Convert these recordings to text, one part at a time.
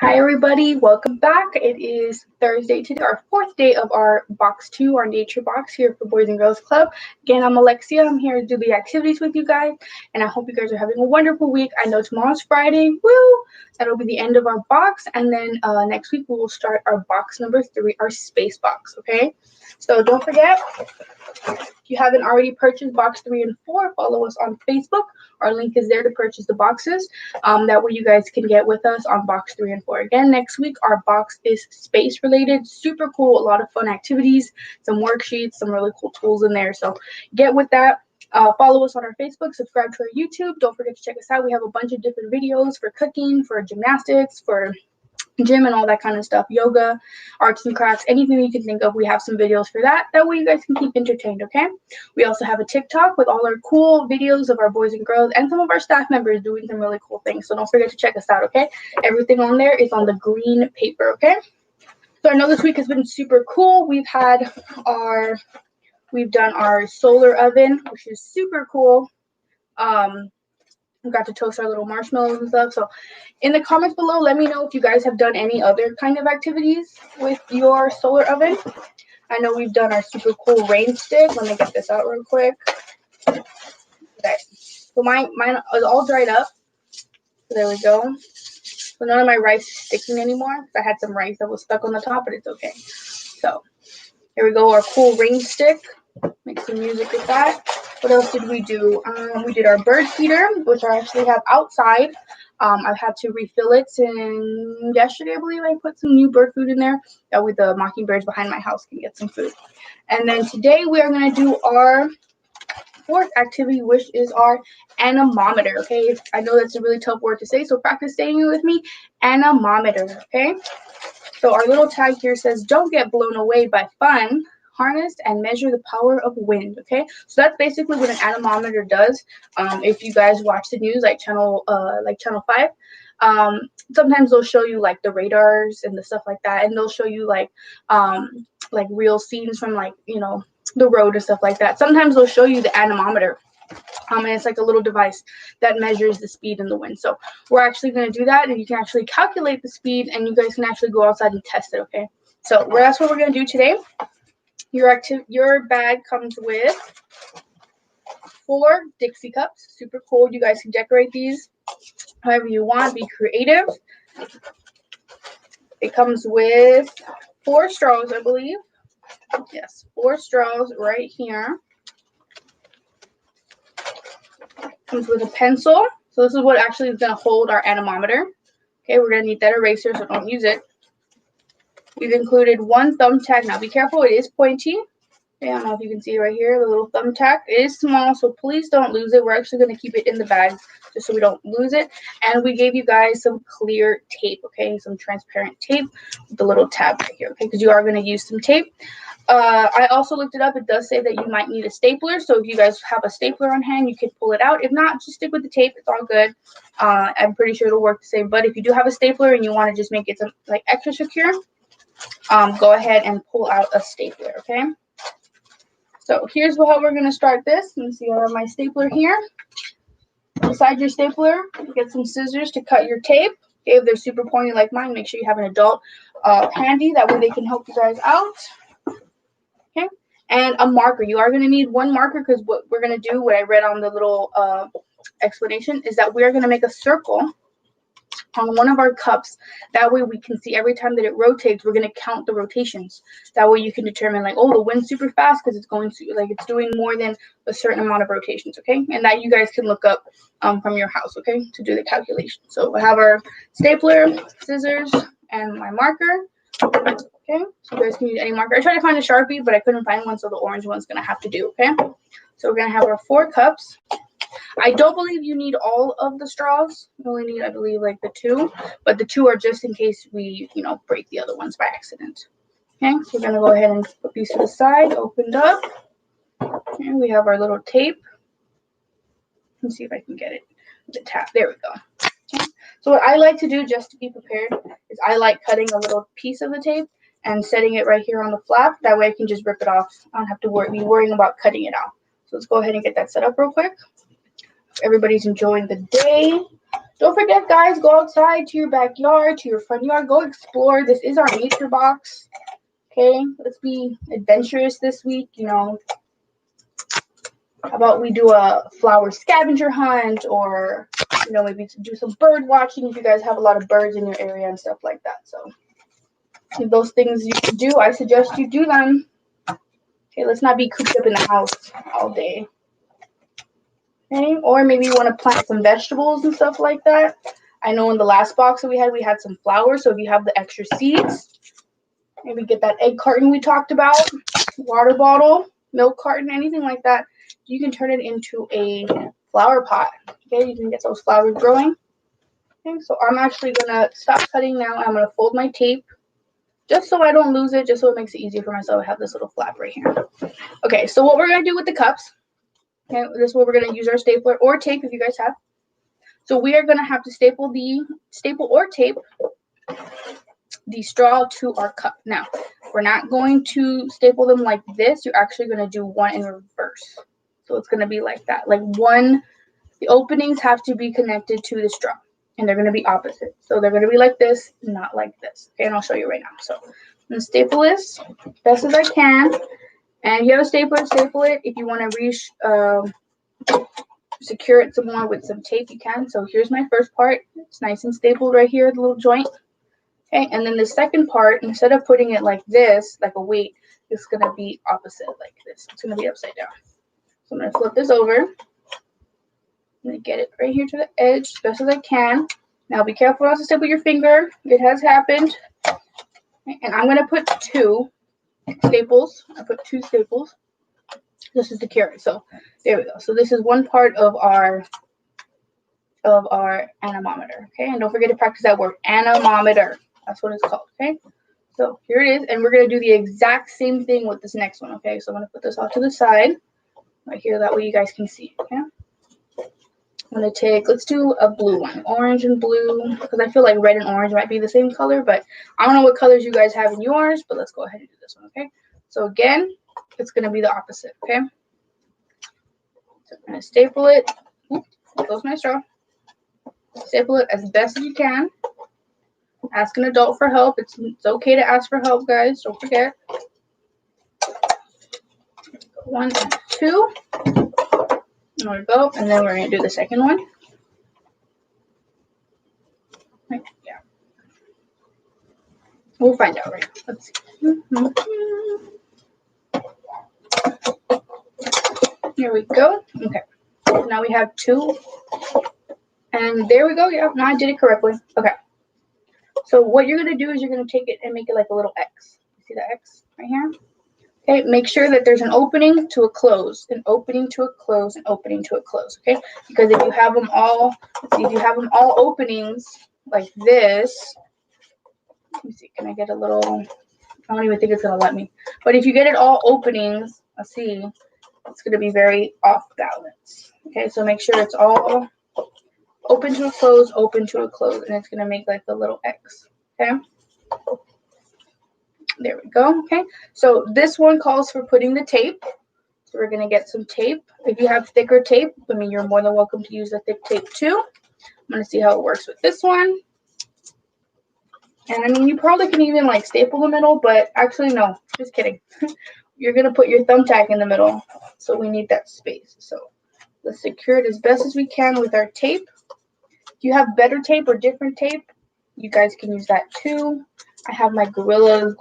Hi everybody, welcome back. It is Thursday today, our fourth day of our box 2, our nature box here for Boys and Girls Club. Again, I'm Alexia. I'm here to do the activities with you guys, and I hope you guys are having a wonderful week. I know tomorrow's Friday, woo! That'll be the end of our box, and then next week we will start our box number 3, our space box, okay? So don't forget, if you haven't already purchased box 3 and 4, follow us on Facebook. Our link is there to purchase the boxes. That way you guys can get with us on box 3 and 4. Again, next week our box is space related. Super cool. A lot of fun activities, some worksheets, some really cool tools in there. So get with that. Follow us on our Facebook. Subscribe to our YouTube. Don't forget to check us out. We have a bunch of different videos for cooking, for gymnastics, for gym and all that kind of stuff, yoga, arts and crafts, anything you can think of. We have some videos for that. That way you guys can keep entertained, okay? We also have a TikTok with all our cool videos of our boys and girls and some of our staff members doing some really cool things. So don't forget to check us out, okay? Everything on there is on the green paper, okay? So I know this week has been super cool. We've done our solar oven, which is super cool. We got to toast our little marshmallows and stuff. So in the comments below, let me know if you guys have done any other kind of activities with your solar oven. I know we've done our super cool rain stick. Let me get this out real quick. Okay. So mine is all dried up. So there we go. So none of my rice is sticking anymore. I had some rice that was stuck on the top, but it's okay. So here we go, our cool rain stick. Make some music with that. What else did we do? We did our bird feeder, which I actually have outside. I've had to refill it since yesterday, I believe. I put some new bird food in there. That way the mockingbirds behind my house can get some food. And then today we are going to do our fourth activity, which is our anemometer, okay? I know that's a really tough word to say, so practice saying it with me. Anemometer, okay? So our little tag here says, don't get blown away by fun. Harness and measure the power of wind, okay? So that's basically what an anemometer does. If you guys watch the news, like channel 5, sometimes they'll show you like the radars and the stuff like that, and they'll show you like real scenes from like, you know, the road and stuff like that. Sometimes they'll show you the anemometer. And it's like a little device that measures the speed and the wind. So we're actually going to do that, and you can actually calculate the speed, and you guys can actually go outside and test it, okay? So that's what we're going to do today. Your bag comes with 4 Dixie cups. Super cool. You guys can decorate these however you want. Be creative. It comes with 4 straws, I believe. Yes, 4 straws right here. Comes with a pencil. So this is what actually is going to hold our anemometer. Okay, we're going to need that eraser, so don't use it. We've included 1 thumbtack. Now be careful, it is pointy. Okay, I don't know if you can see right here, the little thumbtack. It is small, so please don't lose it. We're actually going to keep it in the bag just so we don't lose it. And we gave you guys some clear tape, okay, some transparent tape with the little tab right here, okay, because you are going to use some tape. I also looked it up. It does say that you might need a stapler, so if you guys have a stapler on hand, you can pull it out. If not, just stick with the tape. It's all good. I'm pretty sure it'll work the same. But if you do have a stapler and you want to just make it some, like, extra secure, go ahead and pull out a stapler, okay? So here's how we're going to start this. Let me see, I have my stapler here. Beside your stapler, get some scissors to cut your tape. Okay, if they're super pointy like mine, make sure you have an adult handy. That way they can help you guys out. Okay, and a marker. You are going to need 1 marker, because what we're going to do, what I read on the little explanation, is that we're going to make a circle on one of our cups. That way we can see every time that it rotates, we're going to count the rotations. That way you can determine, like, oh, the wind's super fast because it's going to, like, it's doing more than a certain amount of rotations, okay? And that you guys can look up from your house, okay, to do the calculation. So we have our stapler, scissors, and my marker. Okay, so you guys can use any marker. I tried to find a Sharpie, but I couldn't find one, so the orange one's going to have to do, okay? So we're going to have our 4 cups. I don't believe you need all of the straws. You only need, I believe, like the 2, but the 2 are just in case we, you know, break the other ones by accident. Okay, so we're going to go ahead and put these to the side, opened up. And we have our little tape. Let's see if I can get it with the tap. There we go. Okay. So what I like to do, just to be prepared, is I like cutting a little piece of the tape and setting it right here on the flap. That way I can just rip it off. I don't have to be worrying about cutting it out. So let's go ahead and get that set up real quick. Everybody's enjoying the day. Don't forget, guys, go outside to your backyard, to your front yard. Go explore. This is our nature box. Okay, let's be adventurous this week. You know, how about we do a flower scavenger hunt, or, you know, maybe do some bird watching if you guys have a lot of birds in your area and stuff like that. So if those things you should do, I suggest you do them. Okay, let's not be cooped up in the house all day. Okay, or maybe you want to plant some vegetables and stuff like that. I know in the last box that we had some flowers. So if you have the extra seeds, maybe get that egg carton we talked about, water bottle, milk carton, anything like that. You can turn it into a flower pot. Okay, you can get those flowers growing. Okay, so I'm actually gonna stop cutting now. I'm gonna fold my tape just so I don't lose it, just so it makes it easier for myself. I have this little flap right here. Okay, so what we're gonna do with the cups, okay, this is what we're gonna use our stapler or tape if you guys have. So we are gonna have to staple or tape the straw to our cup. Now, we're not going to staple them like this. You're actually gonna do one in reverse. So it's gonna be like that. Like the openings have to be connected to the straw, and they're gonna be opposite. So they're gonna be like this, not like this. Okay, and I'll show you right now. So I'm gonna staple this best as I can. And if you have a stapler, staple it. If you want to secure it some more with some tape, you can. So here's my first part. It's nice and stapled right here, the little joint. Okay, and then the second part, instead of putting it like this, like a weight, it's gonna be opposite, like this. It's gonna be upside down. So I'm gonna flip this over. I'm gonna get it right here to the edge as best as I can. Now be careful not to staple your finger. It has happened. Okay, and I'm gonna put two staples. I put two staples. This is the carrot. So there we go. So this is one part of our anemometer. Okay, and don't forget to practice that word, anemometer. That's what it's called. Okay, so here it is, and we're gonna do the exact same thing with this next one. Okay, so I'm gonna put this off to the side right here. That way you guys can see. Okay, I'm gonna let's do a blue one, orange and blue, because I feel like red and orange might be the same color, but I don't know what colors you guys have in yours. But let's go ahead and do this one. Okay, so again, it's gonna be the opposite. Okay, so I'm gonna staple it. Oops, there goes my straw. Staple it as best as you can. Ask an adult for help. It's okay to ask for help, guys. Don't forget. 1 and 2. There we go. And then we're going to do the second one. Right, yeah. We'll find out, right? Let's see. Here we go. Okay. Now we have 2. And there we go. Yeah, now I did it correctly. Okay. So what you're going to do is you're going to take it and make it like a little X. See the X right here? Okay, make sure that there's an opening to a close, an opening to a close, an opening to a close, okay? Because if you have them all, let's see, if you have them all openings like this, let me see, can I get a little, I don't even think it's going to let me. But if you get it all openings, let's see, it's going to be very off balance. Okay, so make sure it's all open to a close, and it's going to make like a little X, okay? There we go. Okay, so this one calls for putting the tape. So we're going to get some tape. If you have thicker tape, I mean, you're more than welcome to use the thick tape too. I'm going to see how it works with this one. And I mean, you probably can even like staple the middle, but actually no, just kidding. You're going to put your thumbtack in the middle. So we need that space. So let's secure it as best as we can with our tape. If you have better tape or different tape, you guys can use that too. I have my Gorilla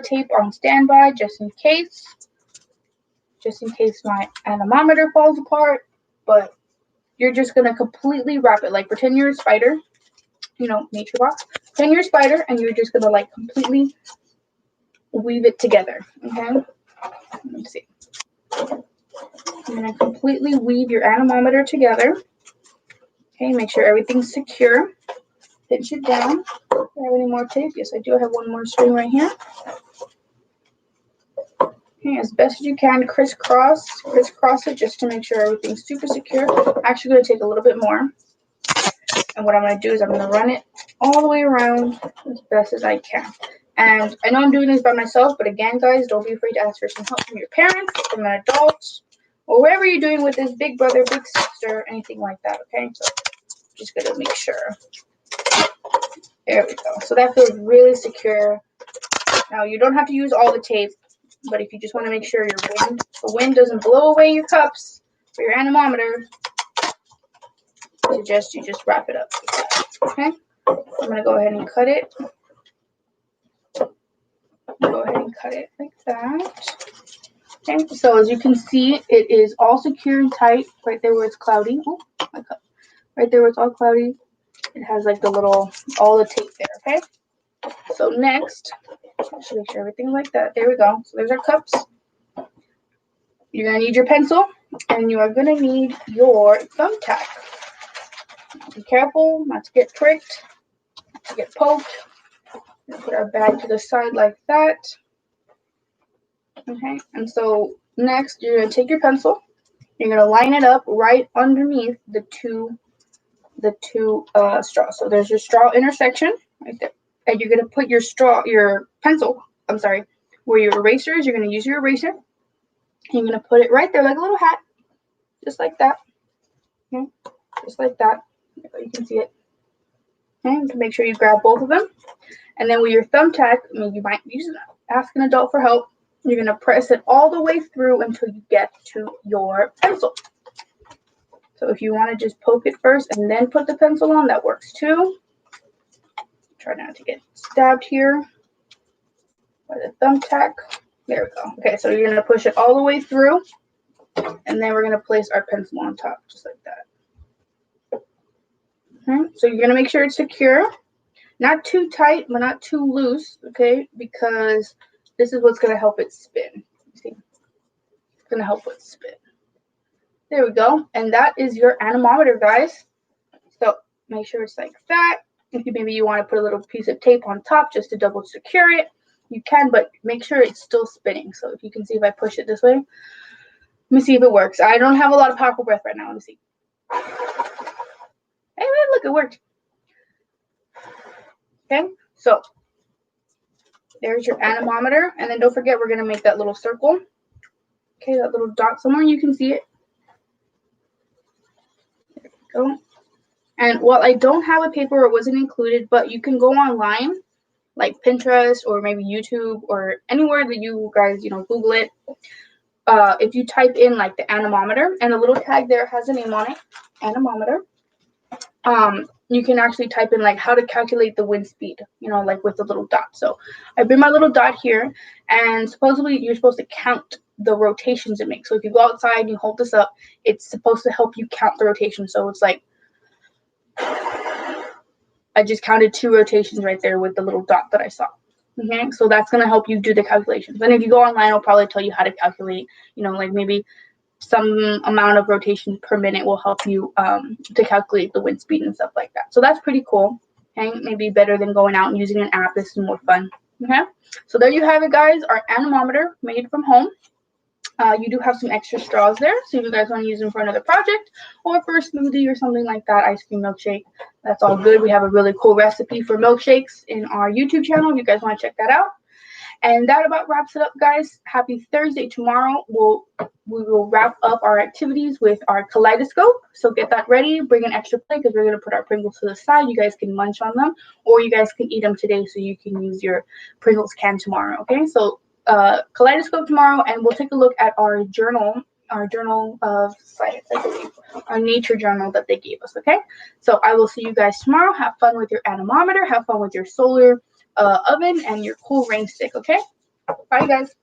tape on standby just in case my anemometer falls apart. But you're just gonna completely wrap it, like pretend you're a spider, you know, nature box. Pretend you're a spider, and you're just gonna like completely weave it together. Okay, let me see. I'm gonna completely weave your anemometer together. Okay, make sure everything's secure. Pinch it down. Do I have any more tape? Yes, I do. I have one more string right here. Okay, as best as you can, crisscross it just to make sure everything's super secure. I'm actually going to take a little bit more. And what I'm going to do is I'm going to run it all the way around as best as I can. And I know I'm doing this by myself, but again, guys, don't be afraid to ask for some help from your parents, from an adult, or wherever you're doing with this, big brother, big sister, anything like that, okay? So Just gonna make sure. There we go. So that feels really secure. Now you don't have to use all the tape, but if you just want to make sure the wind doesn't blow away your cups for your anemometer, I suggest you just wrap it up like that. Okay? I'm gonna go ahead and cut it. Go ahead and cut it like that. Okay, so as you can see, it is all secure and tight right there where it's cloudy. Oh, my cup. Right there where it's all cloudy. It has like all the tape there, okay? So next, I should make sure everything's like that. There we go. So there's our cups. You're going to need your pencil, and you are going to need your thumbtack. Be careful not to get pricked, not to get poked. We'll put our bag to the side like that. Okay, and so next you're going to take your pencil. You're going to line it up right underneath the two straws. So there's your straw intersection right there. And you're going to put your pencil, where your eraser is. You're going to use your eraser. And you're going to put it right there like a little hat. Just like that. Okay, just like that. You can see it. Okay, you can make sure you grab both of them. And then with your thumbtack, you might ask an adult for help. You're going to press it all the way through until you get to your pencil. So if you want to just poke it first and then put the pencil on, that works too. Try not to get stabbed here by the thumbtack. There we go. Okay, so you're going to push it all the way through, and then we're going to place our pencil on top, just like that. Okay, so you're going to make sure it's secure. Not too tight, but not too loose, okay, because this is what's going to help it spin. See? It's going to help it spin. There we go. And that is your anemometer, guys. So make sure it's like that. If maybe you want to put a little piece of tape on top just to double secure it, you can, but make sure it's still spinning. So if you can see if I push it this way, let me see if it works. I don't have a lot of powerful breath right now. Let me see. Hey, look, it worked. Okay, so there's your anemometer. And then don't forget, we're going to make that little circle. Okay, that little dot somewhere you can see it. There we go. And while I don't have a paper, it wasn't included, but you can go online, like Pinterest or maybe YouTube or anywhere that you guys, Google it. If you type in like the anemometer, and a little tag there has a name on it, anemometer. You can actually type in like how to calculate the wind speed, like with the little dot. So I bring my little dot here, and supposedly you're supposed to count the rotations it makes. So if you go outside and you hold this up, it's supposed to help you count the rotation. So it's like, I just counted 2 rotations right there with the little dot that I saw. Okay, so that's going to help you do the calculations. And if you go online, it'll probably tell you how to calculate, like maybe some amount of rotations per minute will help you to calculate the wind speed and stuff like that. So that's pretty cool. Okay, maybe better than going out and using an app. This is more fun. Okay, so there you have it, guys. Our anemometer made from home. You do have some extra straws there, so if you guys want to use them for another project or for a smoothie or something like that, ice cream milkshake, that's all good. We have a really cool recipe for milkshakes in our YouTube channel if you guys want to check that out. And that about wraps it up, guys. Happy Thursday. Tomorrow we will wrap up our activities with our kaleidoscope. So get that ready. Bring an extra plate because we're going to put our Pringles to the side. You guys can munch on them, or you guys can eat them today so you can use your Pringles can tomorrow. Okay, so kaleidoscope tomorrow, and we'll take a look at our journal of science, I believe, our nature journal that they gave us. Okay, so I will see you guys tomorrow. Have fun with your anemometer, have fun with your solar oven and your cool rain stick. Okay, bye guys.